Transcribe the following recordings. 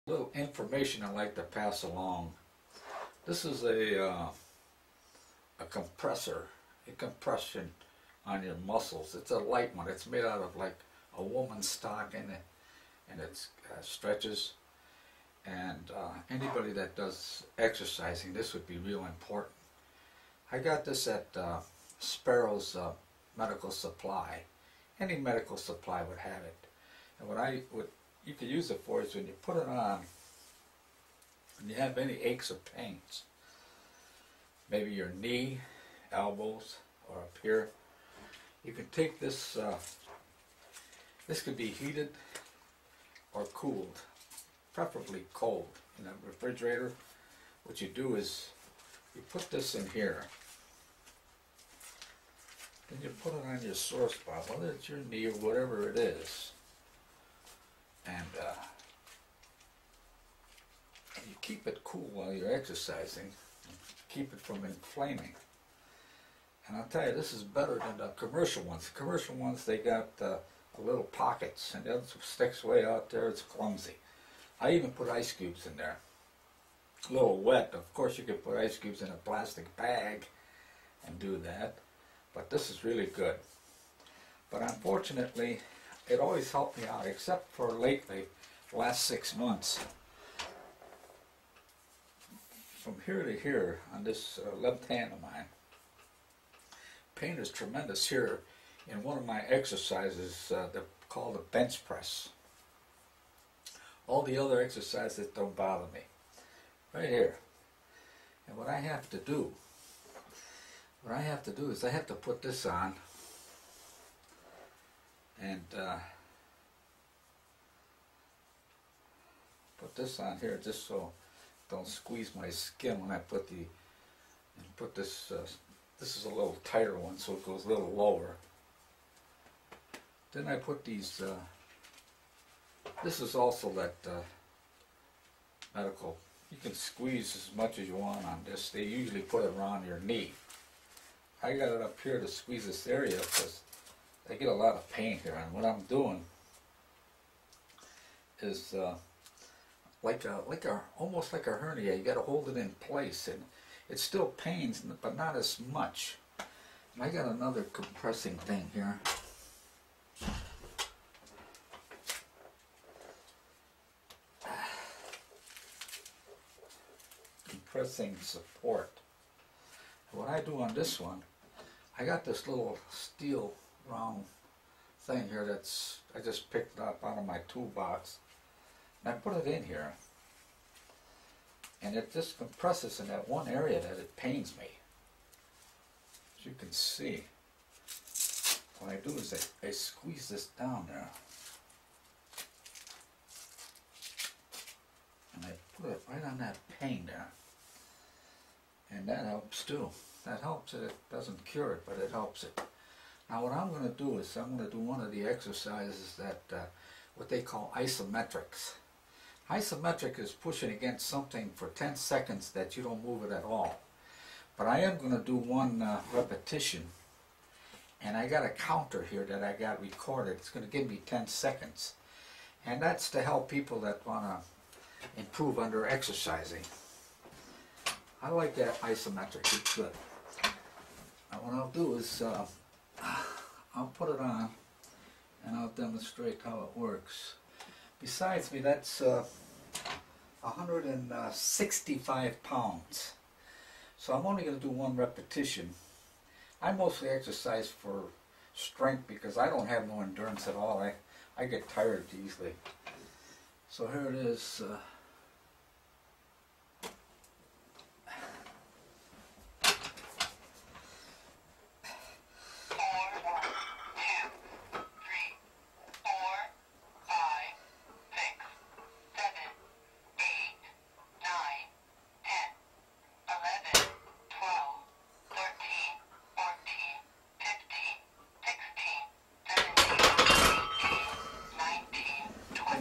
Little information I'd like to pass along. This is a compressor, a compression on your muscles. It's a light one. It's made out of like a woman's stock in it, and it stretches. And anybody that does exercising, this would be real important. I got this at Sparrow's medical supply. Any medical supply would have it. And what you could use it for is when you put it on and you have any aches or pains, maybe your knee, elbows, or up here, you can take this. This could be heated or cooled, preferably cold. In a refrigerator, what you do is you put this in here, then you put it on your sore spot, whether it's your knee or whatever it is, and you keep it cool while you're exercising, keep it from inflaming. And I'll tell you, this is better than the commercial ones. The commercial ones, they got the little pockets, and it sticks way out there. It's clumsy. I even put ice cubes in there. A little wet. Of course, you could put ice cubes in a plastic bag and do that, but this is really good. But unfortunately, it always helped me out, except for lately, the last 6 months. From here to here, on this left hand of mine, pain is tremendous here in one of my exercises they're called a bench press. All the other exercises don't bother me. Right here. And what I have to do is I have to put this on and put this on here just so don't squeeze my skin when I put this. This is a little tighter one, so it goes a little lower. Then I put these. This is also that medical. You can squeeze as much as you want on this. They usually put it around your knee. I got it up here to squeeze this area because I get a lot of pain here. And what I'm doing is almost like a hernia. You got to hold it in place, and it still pains, but not as much. And I got another compressing thing here. Compressing support. And what I do on this one, I got this little steel round thing here that's, I just picked it up out of my toolbox, and I put it in here, and it just compresses in that one area that it pains me. As you can see, what I do is I squeeze this down there, and I put it right on that pain there. And that helps too. That helps it. It doesn't cure it, but it helps it. Now what I'm going to do is I'm going to do one of the exercises that, what they call isometrics. Isometric is pushing against something for 10 seconds that you don't move it at all. But I am going to do one repetition. And I got a counter here that I got recorded. It's going to give me 10 seconds. And that's to help people that want to improve under exercising. I like that isometric, it's good. Now what I'll do is, I'll put it on and I'll demonstrate how it works. Besides me, that's 165 pounds. So I'm only going to do one repetition. I mostly exercise for strength because I don't have no endurance at all. I get tired easily. So here it is.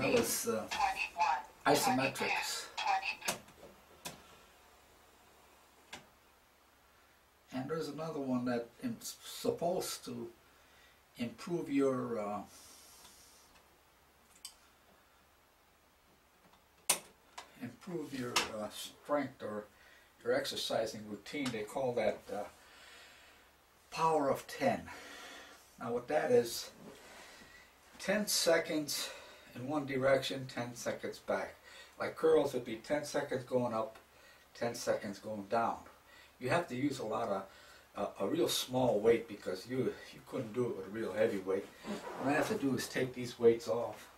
That was isometrics. And there's another one that is supposed to improve your improve your strength or your exercising routine. They call that power of 10. Now what that is, 10 seconds in one direction, 10 seconds back. Like curls would be 10 seconds going up, 10 seconds going down. You have to use a lot of a real small weight because you couldn't do it with a real heavy weight. What I have to do is take these weights off.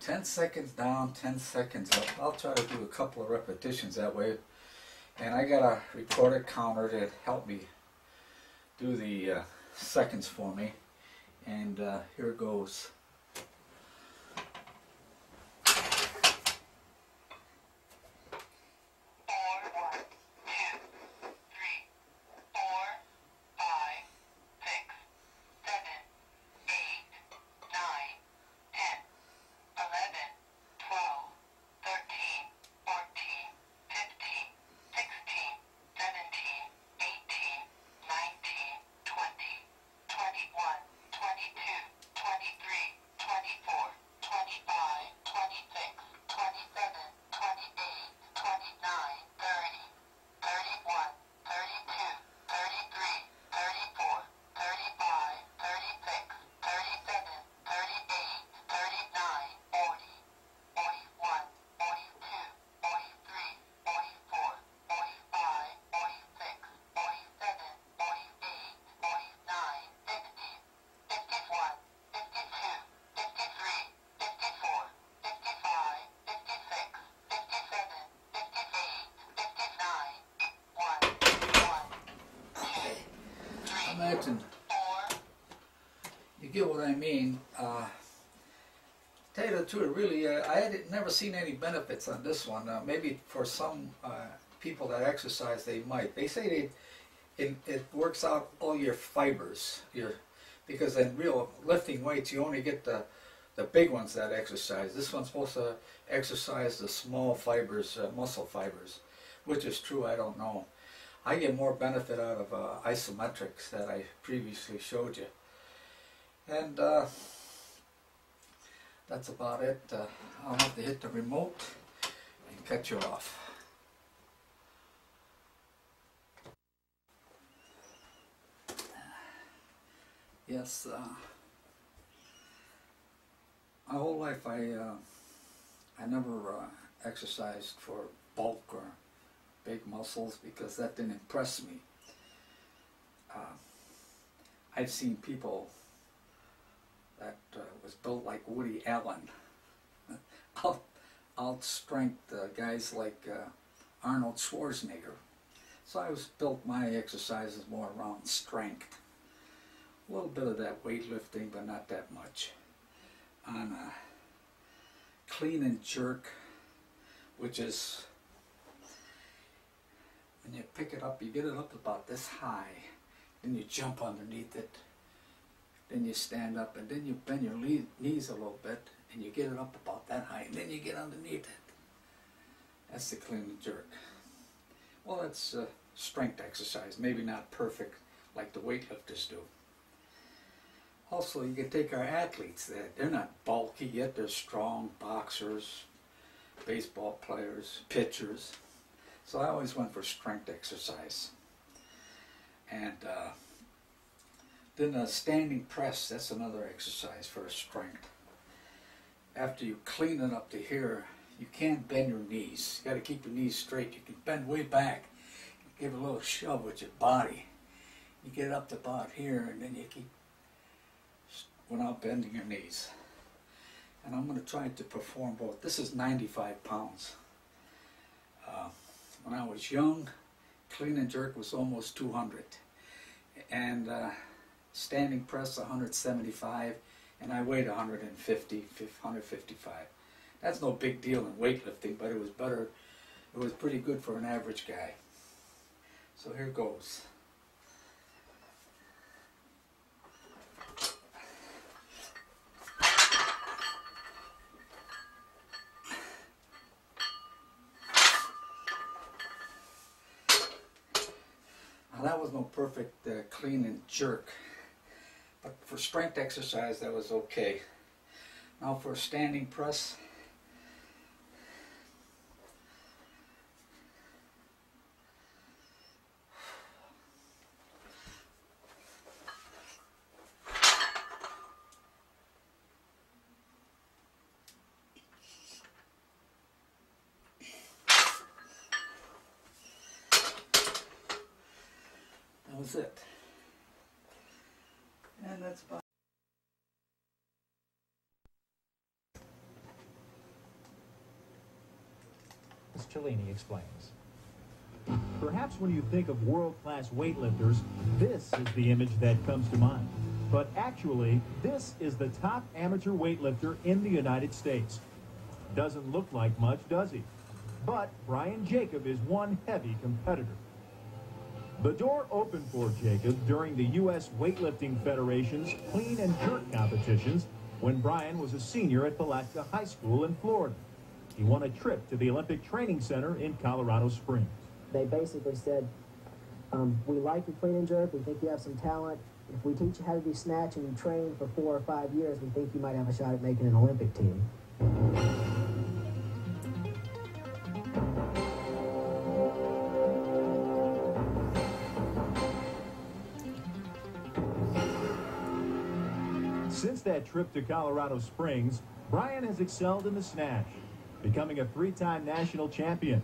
10 seconds down, 10 seconds up. I'll try to do a couple of repetitions that way. And I got a recorded counter to help me do the seconds for me. And here goes. Imagine, you get what I mean. Tell you the truth, really, I had never seen any benefits on this one. Maybe for some people that exercise, they might. They say it works out all your fibers. Because in real lifting weights, you only get the big ones that exercise. This one's supposed to exercise the small fibers, muscle fibers, which is true. I don't know. I get more benefit out of isometrics that I previously showed you. And that's about it. I'll have to hit the remote and cut you off. Yes, my whole life I never exercised for bulk or big muscles because that didn't impress me. I've seen people that was built like Woody Allen, out-strength guys like Arnold SCHWARZENEGGer. So I was built my exercises more around strength. A little bit of that weightlifting, but not that much. On clean and jerk, which is when you pick it up, you get it up about this high, then you jump underneath it, then you stand up, and then you bend your knees a little bit, and you get it up about that high, and then you get underneath it. That's the clean and jerk. Well, that's strength exercise, maybe not perfect like the weightlifters do. Also, you can take our athletes, they're not bulky yet, they're strong boxers, baseball players, pitchers. So I always went for strength exercise. And then a standing press, that's another exercise for strength. After you clean it up to here, you can't bend your knees. You got to keep your knees straight. You can bend way back. You give a little shove with your body. You get it up to about here, and then you keep without bending your knees. And I'm going to try to perform both. This is 95 pounds. When I was young, clean and jerk was almost 200. And standing press 175, and I weighed 150, 155. That's no big deal in weightlifting, but it was better. It was pretty good for an average guy. So here goes. Now that was no perfect clean and jerk, but for strength exercise that was okay. Now for a standing press, that was it. And that's about Ms. Cellini explains. Perhaps when you think of world-class weightlifters, this is the image that comes to mind. But actually, this is the top amateur weightlifter in the United States. Doesn't look like much, does he? But Brian Jacob is one heavy competitor. The door opened for Jacob during the U.S. Weightlifting Federation's clean and jerk competitions when Brian was a senior at Palatka High School in Florida. He won a trip to the Olympic Training Center in Colorado Springs. They basically said, we like your clean and jerk, we think you have some talent. If we teach you how to do snatch and you train for 4 or 5 years, we think you might have a shot at making an Olympic team. Since that trip to Colorado Springs, Brian has excelled in the snatch, becoming a 3-time national champion.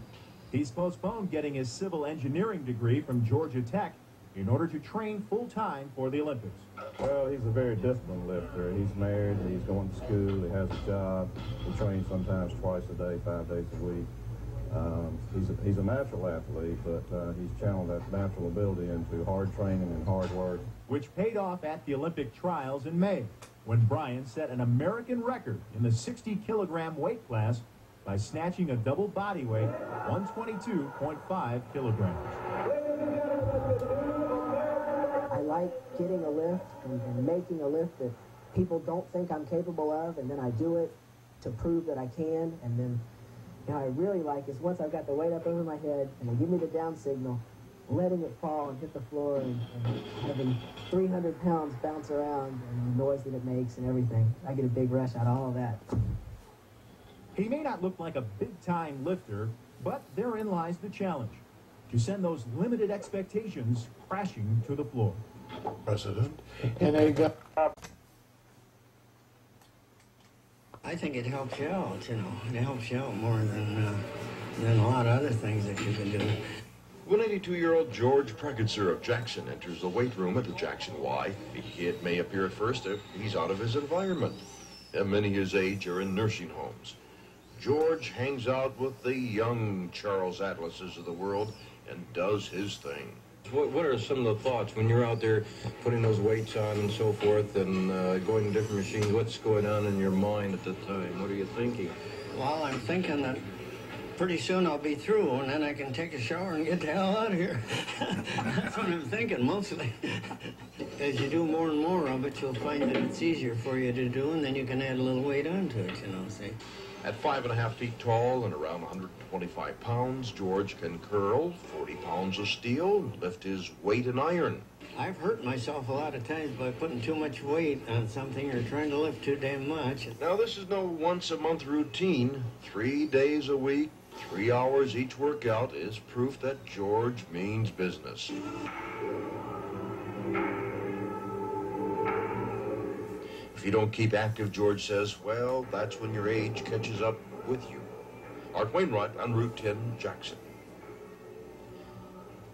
He's postponed getting his civil engineering degree from Georgia Tech in order to train full-time for the Olympics. Well, he's a very disciplined lifter. He's married, he's going to school, he has a job. He trains sometimes twice a day, 5 days a week. He's a natural athlete, but he's channeled that natural ability into hard training and hard work. Which paid off at the Olympic trials in May, when Brian set an American record in the 60-kilogram weight class by snatching a double body weight, 122.5 kilograms. I like getting a lift and making a lift that people don't think I'm capable of, and then I do it to prove that I can. And then, you know, I really like is once I've got the weight up over my head and they give me the down signal, letting it fall and hit the floor and having 300 pounds bounce around and the noise that it makes and everything. I get a big rush out of all of that. He may not look like a big-time lifter, but therein lies the challenge, to send those limited expectations crashing to the floor. President, and I got... I think it helps you out, you know. It helps you out more than a lot of other things that you can do. When 82-year-old George Pregetzer of Jackson enters the weight room at the Jackson-Y, it may appear at first that he's out of his environment. And many his age are in nursing homes. George hangs out with the young Charles Atlases of the world and does his thing. What are some of the thoughts when you're out there putting those weights on and so forth and going to different machines? What's going on in your mind at the time? What are you thinking? Well, I'm thinking that pretty soon I'll be through and then I can take a shower and get the hell out of here. That's what I'm thinking mostly. As you do more and more of it, you'll find that it's easier for you to do, and then you can add a little weight onto it, you know, see. At 5.5 feet tall and around 125 pounds, George can curl 40 pounds of steel, lift his weight in iron. I've hurt myself a lot of times by putting too much weight on something or trying to lift too damn much. Now, this is no once-a-month routine. 3 days a week, 3 hours each workout is proof that George means business. If you don't keep active, George says, well, that's when your age catches up with you. Art Wainwright on Route 10, Jackson.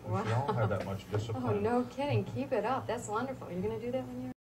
We all have that much discipline. Oh, no kidding. Keep it up. That's wonderful. You're going to do that when you're...